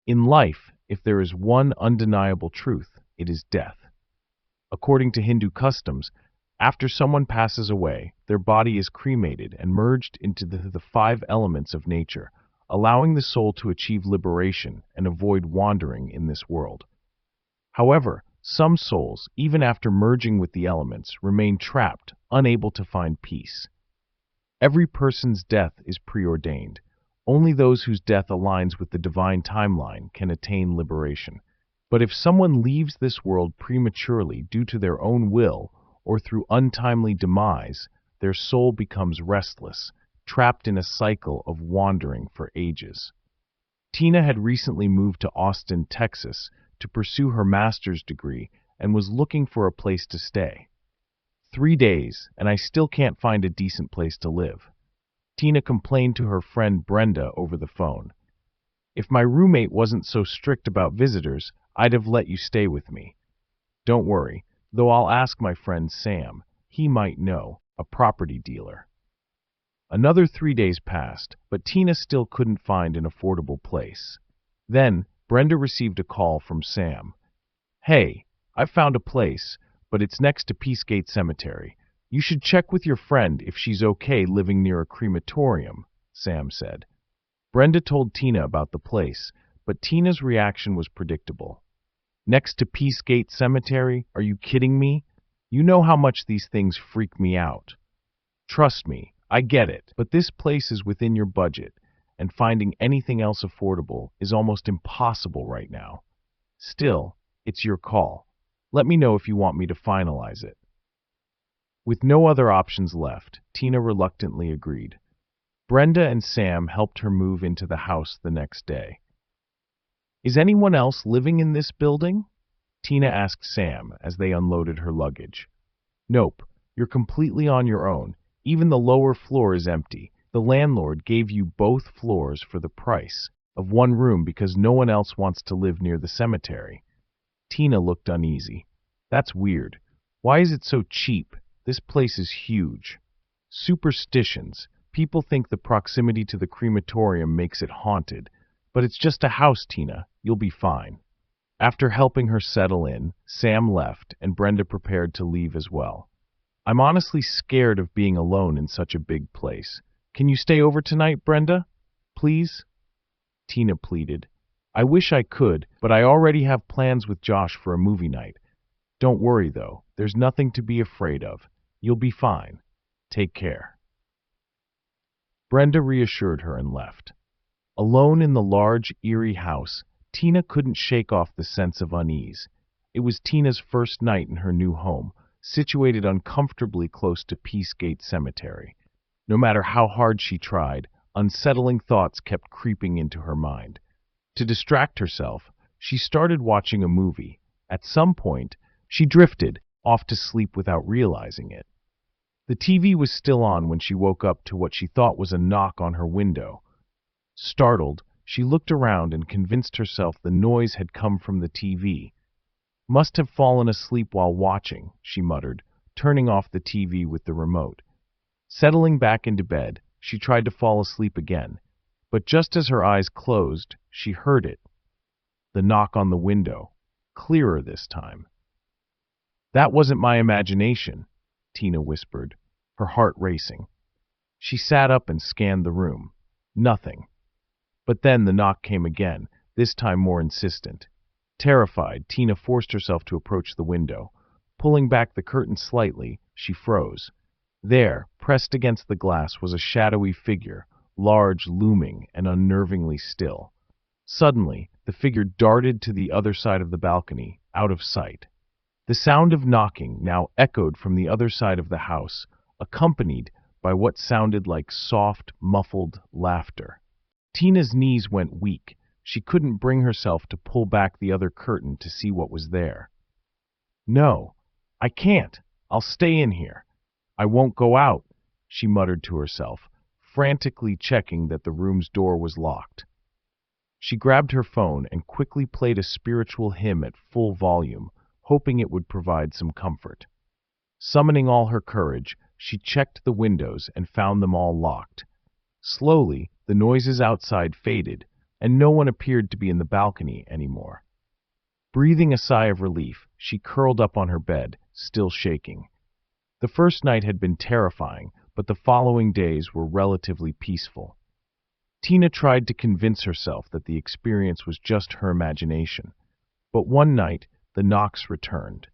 In life, if there is one undeniable truth, it is death. According to Hindu customs, after someone passes away, their body is cremated and merged into the five elements of nature, allowing the soul to achieve liberation and avoid wandering in this world. However, some souls, even after merging with the elements, remain trapped, unable to find peace. Every person's death is preordained. Only those whose death aligns with the divine timeline can attain liberation. But if someone leaves this world prematurely due to their own will or through untimely demise, their soul becomes restless, trapped in a cycle of wandering for ages. Tina had recently moved to Austin, Texas, to pursue her master's degree and was looking for a place to stay. 3 days, and I still can't find a decent place to live. Tina complained to her friend Brenda over the phone. If my roommate wasn't so strict about visitors, I'd have let you stay with me. Don't worry, though I'll ask my friend Sam. He might know, a property dealer. Another 3 days passed, but Tina still couldn't find an affordable place. Then, Brenda received a call from Sam. Hey, I found a place, but it's next to Peacegate Cemetery. You should check with your friend if she's okay living near a crematorium, Sam said. Brenda told Tina about the place, but Tina's reaction was predictable. Next to Peacegate Cemetery? Are you kidding me? You know how much these things freak me out. Trust me, I get it, but this place is within your budget, and finding anything else affordable is almost impossible right now. Still, it's your call. Let me know if you want me to finalize it. With no other options left, Tina reluctantly agreed. Brenda and Sam helped her move into the house the next day. Is anyone else living in this building? Tina asked Sam as they unloaded her luggage. Nope, you're completely on your own. Even the lower floor is empty. The landlord gave you both floors for the price of one room because no one else wants to live near the cemetery. Tina looked uneasy. That's weird. Why is it so cheap? This place is huge. Superstitions. People think the proximity to the crematorium makes it haunted. But it's just a house, Tina. You'll be fine. After helping her settle in, Sam left and Brenda prepared to leave as well. I'm honestly scared of being alone in such a big place. Can you stay over tonight, Brenda? Please? Tina pleaded. I wish I could, but I already have plans with Josh for a movie night. Don't worry, though. There's nothing to be afraid of. You'll be fine. Take care. Brenda reassured her and left. Alone in the large, eerie house, Tina couldn't shake off the sense of unease. It was Tina's first night in her new home, situated uncomfortably close to Peacegate Cemetery. No matter how hard she tried, unsettling thoughts kept creeping into her mind. To distract herself, she started watching a movie. At some point, she drifted off to sleep without realizing it. The TV was still on when she woke up to what she thought was a knock on her window. Startled, she looked around and convinced herself the noise had come from the TV. Must have fallen asleep while watching, she muttered, turning off the TV with the remote. Settling back into bed, she tried to fall asleep again, but just as her eyes closed, she heard it. The knock on the window, clearer this time. That wasn't my imagination, Tina whispered, her heart racing. She sat up and scanned the room. Nothing. But then the knock came again, this time more insistent. Terrified, Tina forced herself to approach the window. Pulling back the curtain slightly, she froze. There, pressed against the glass, was a shadowy figure, large, looming, and unnervingly still. Suddenly, the figure darted to the other side of the balcony, out of sight. The sound of knocking now echoed from the other side of the house, accompanied by what sounded like soft, muffled laughter. Tina's knees went weak. She couldn't bring herself to pull back the other curtain to see what was there. No, I can't. I'll stay in here. I won't go out, she muttered to herself, frantically checking that the room's door was locked. She grabbed her phone and quickly played a spiritual hymn at full volume, hoping it would provide some comfort. Summoning all her courage, she checked the windows and found them all locked. Slowly, the noises outside faded, and no one appeared to be in the balcony anymore. Breathing a sigh of relief, she curled up on her bed, still shaking. The first night had been terrifying, but the following days were relatively peaceful. Tina tried to convince herself that the experience was just her imagination, but one night the knocks returned.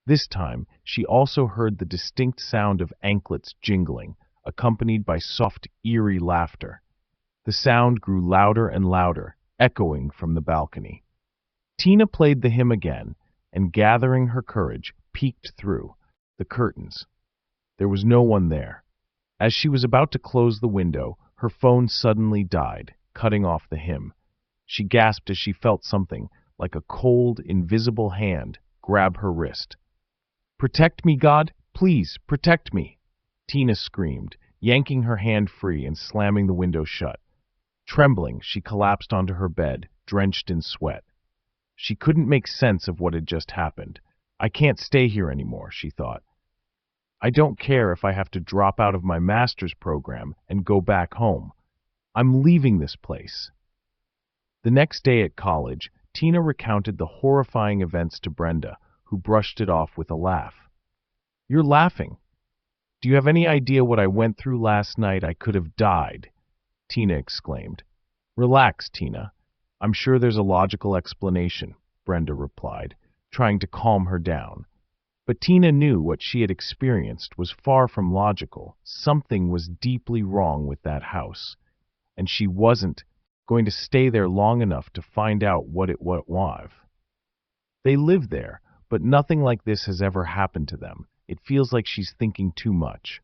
This time, she also heard the distinct sound of anklets jingling, accompanied by soft, eerie laughter. The sound grew louder and louder, echoing from the balcony. Tina played the hymn again, and gathering her courage, peeked through the curtains. There was no one there. As she was about to close the window, her phone suddenly died, cutting off the hymn. She gasped as she felt something, like a cold, invisible hand, grab her wrist. "Protect me, God! Please, protect me!" Tina screamed, yanking her hand free and slamming the window shut. Trembling, she collapsed onto her bed, drenched in sweat. She couldn't make sense of what had just happened. "I can't stay here anymore," she thought. "I don't care if I have to drop out of my master's program and go back home. I'm leaving this place." The next day at college, Tina recounted the horrifying events to Brenda, who brushed it off with a laugh. "You're laughing. Do you have any idea what I went through last night? I could have died," Tina exclaimed. "Relax, Tina. I'm sure there's a logical explanation," Brenda replied, trying to calm her down. But Tina knew what she had experienced was far from logical. Something was deeply wrong with that house, and she wasn't going to stay there long enough to find out what it was. They live there, but nothing like this has ever happened to them. It feels like she's thinking too much.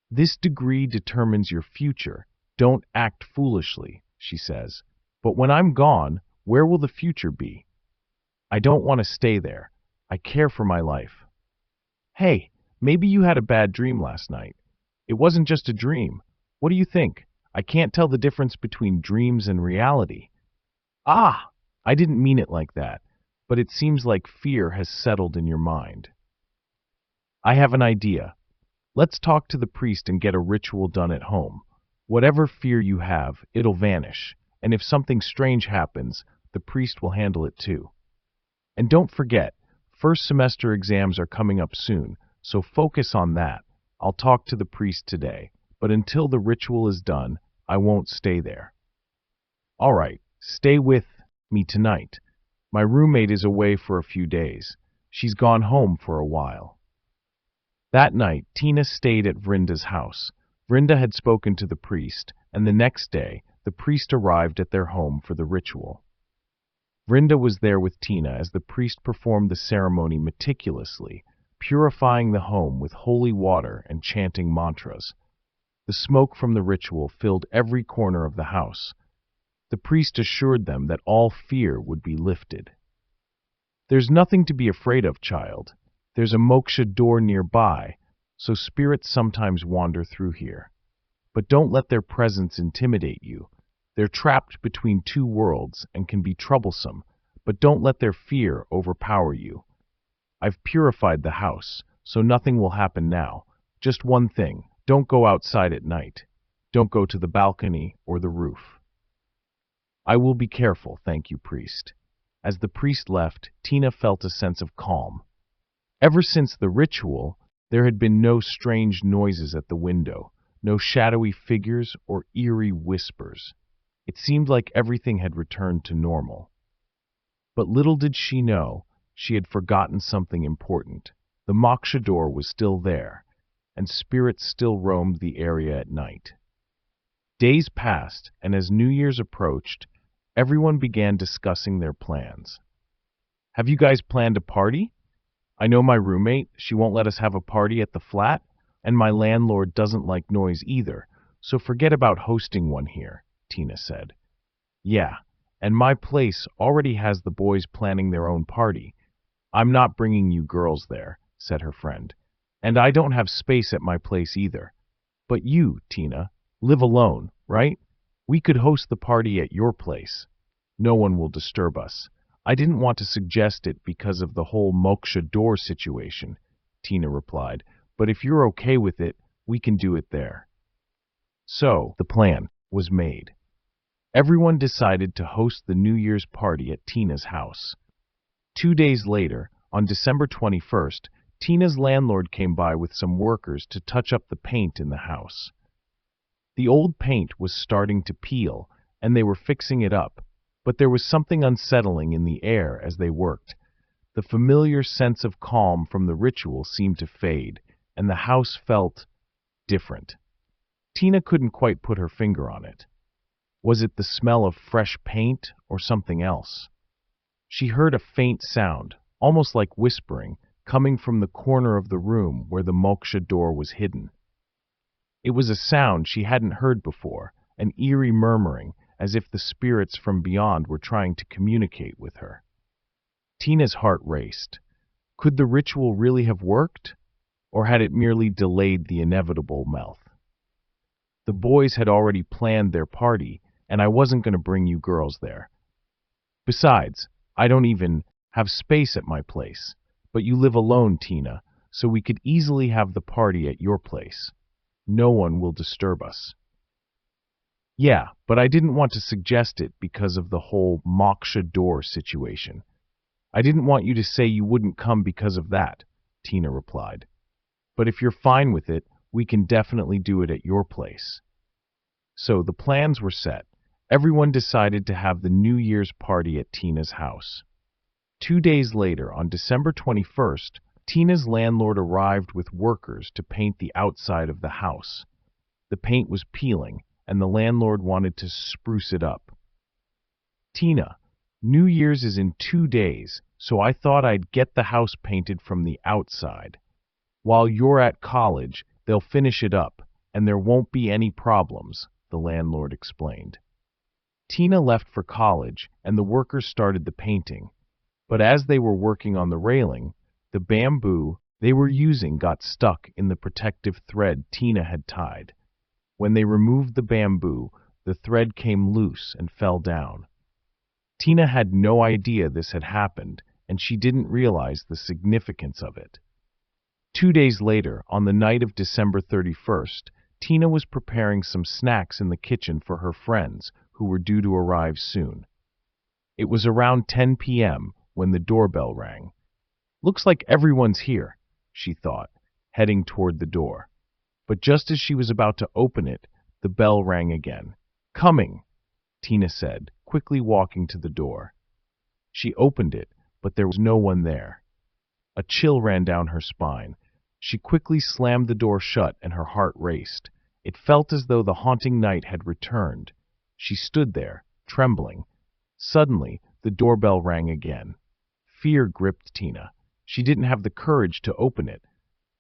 "This degree determines your future. Don't act foolishly," she says. "But when I'm gone, where will the future be? I don't want to stay there. I care for my life." "Hey, maybe you had a bad dream last night. It wasn't just a dream. What do you think? I can't tell the difference between dreams and reality." "Ah, I didn't mean it like that, but it seems like fear has settled in your mind." "I have an idea. Let's talk to the priest and get a ritual done at home. Whatever fear you have, it'll vanish, and if something strange happens, the priest will handle it too. And don't forget, first semester exams are coming up soon, so focus on that. I'll talk to the priest today, but until the ritual is done, I won't stay there." "All right, stay with me tonight. My roommate is away for a few days. She's gone home for a while." That night, Tina stayed at Vrinda's house. Vrinda had spoken to the priest, and the next day, the priest arrived at their home for the ritual. Vrinda was there with Tina as the priest performed the ceremony meticulously, purifying the home with holy water and chanting mantras. The smoke from the ritual filled every corner of the house. The priest assured them that all fear would be lifted. "There's nothing to be afraid of, child. There's a moksha door nearby, so spirits sometimes wander through here. But don't let their presence intimidate you. They're trapped between two worlds and can be troublesome, but don't let their fear overpower you. I've purified the house, so nothing will happen now. Just one thing, don't go outside at night. Don't go to the balcony or the roof." "I will be careful, thank you, priest." As the priest left, Tina felt a sense of calm. Ever since the ritual, there had been no strange noises at the window, no shadowy figures or eerie whispers. It seemed like everything had returned to normal. But little did she know, she had forgotten something important. The moksha door was still there, and spirits still roamed the area at night. Days passed, and as New Year's approached, everyone began discussing their plans. "Have you guys planned a party? I know my roommate, she won't let us have a party at the flat, and my landlord doesn't like noise either, so forget about hosting one here," Tina said. "Yeah, and my place already has the boys planning their own party. I'm not bringing you girls there," said her friend. "And I don't have space at my place either. But you, Tina, live alone, right? We could host the party at your place. No one will disturb us. I didn't want to suggest it because of the whole moksha door situation," Tina replied, "but if you're okay with it, we can do it there." So, the plan was made. Everyone decided to host the New Year's party at Tina's house. 2 days later, on December 21st, Tina's landlord came by with some workers to touch up the paint in the house. The old paint was starting to peel, and they were fixing it up, but there was something unsettling in the air as they worked. The familiar sense of calm from the ritual seemed to fade, and the house felt different. Tina couldn't quite put her finger on it. Was it the smell of fresh paint or something else? She heard a faint sound, almost like whispering, coming from the corner of the room where the moksha door was hidden. It was a sound she hadn't heard before, an eerie murmuring, as if the spirits from beyond were trying to communicate with her. Tina's heart raced. Could the ritual really have worked? Or had it merely delayed the inevitable melt? The boys had already planned their party, and I wasn't going to bring you girls there. Besides, I don't even have space at my place. But you live alone, Tina, so we could easily have the party at your place. No one will disturb us. Yeah, but I didn't want to suggest it because of the whole moksha door situation. I didn't want you to say you wouldn't come because of that, Tina replied. But if you're fine with it, we can definitely do it at your place. So the plans were set. Everyone decided to have the New Year's party at Tina's house. 2 days later, on December 21st, Tina's landlord arrived with workers to paint the outside of the house. The paint was peeling, and the landlord wanted to spruce it up. Tina, New Year's is in 2 days, so I thought I'd get the house painted from the outside. While you're at college, they'll finish it up, and there won't be any problems, the landlord explained. Tina left for college, and the workers started the painting. But as they were working on the railing, the bamboo they were using got stuck in the protective thread Tina had tied. When they removed the bamboo, the thread came loose and fell down. Tina had no idea this had happened, and she didn't realize the significance of it. 2 days later, on the night of December 31st, Tina was preparing some snacks in the kitchen for her friends, who were due to arrive soon. It was around 10 p.m. when the doorbell rang. Looks like everyone's here, she thought, heading toward the door. But just as she was about to open it, the bell rang again. Coming, Tina said, quickly walking to the door. She opened it, but there was no one there. A chill ran down her spine. She quickly slammed the door shut and her heart raced. It felt as though the haunting night had returned. She stood there, trembling. Suddenly, the doorbell rang again. Fear gripped Tina. She didn't have the courage to open it.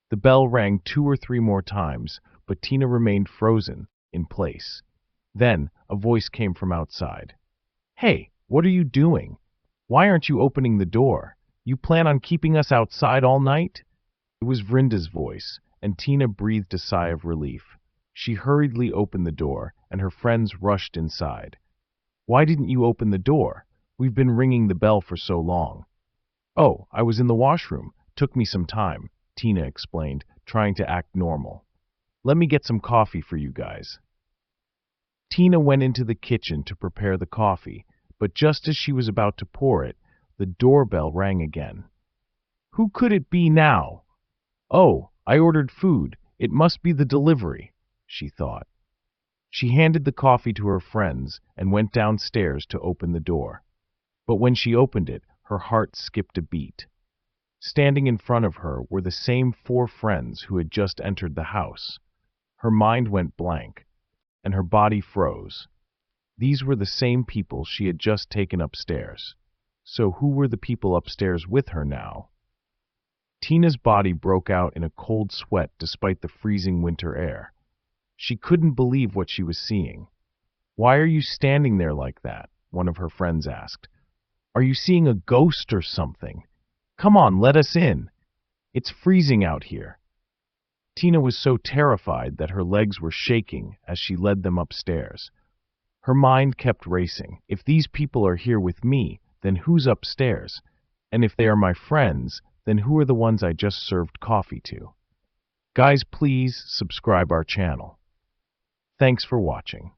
The bell rang 2 or 3 more times, but Tina remained frozen in place. Then, a voice came from outside. Hey, what are you doing? Why aren't you opening the door? You plan on keeping us outside all night? It was Vrinda's voice, and Tina breathed a sigh of relief. She hurriedly opened the door, and her friends rushed inside. Why didn't you open the door? We've been ringing the bell for so long. Oh, I was in the washroom. Took me some time, Tina explained, trying to act normal. Let me get some coffee for you guys. Tina went into the kitchen to prepare the coffee, but just as she was about to pour it, the doorbell rang again. Who could it be now? Oh, I ordered food. It must be the delivery, she thought. She handed the coffee to her friends and went downstairs to open the door. But when she opened it, her heart skipped a beat. Standing in front of her were the same 4 friends who had just entered the house. Her mind went blank, and her body froze. These were the same people she had just taken upstairs. So who were the people upstairs with her now? Tina's body broke out in a cold sweat despite the freezing winter air. She couldn't believe what she was seeing. Why are you standing there like that? One of her friends asked. Are you seeing a ghost or something? Come on, let us in. It's freezing out here. Tina was so terrified that her legs were shaking as she led them upstairs. Her mind kept racing. If these people are here with me, then who's upstairs? And if they are my friends, then who are the ones I just served coffee to? Guys, please subscribe our channel. Thanks for watching.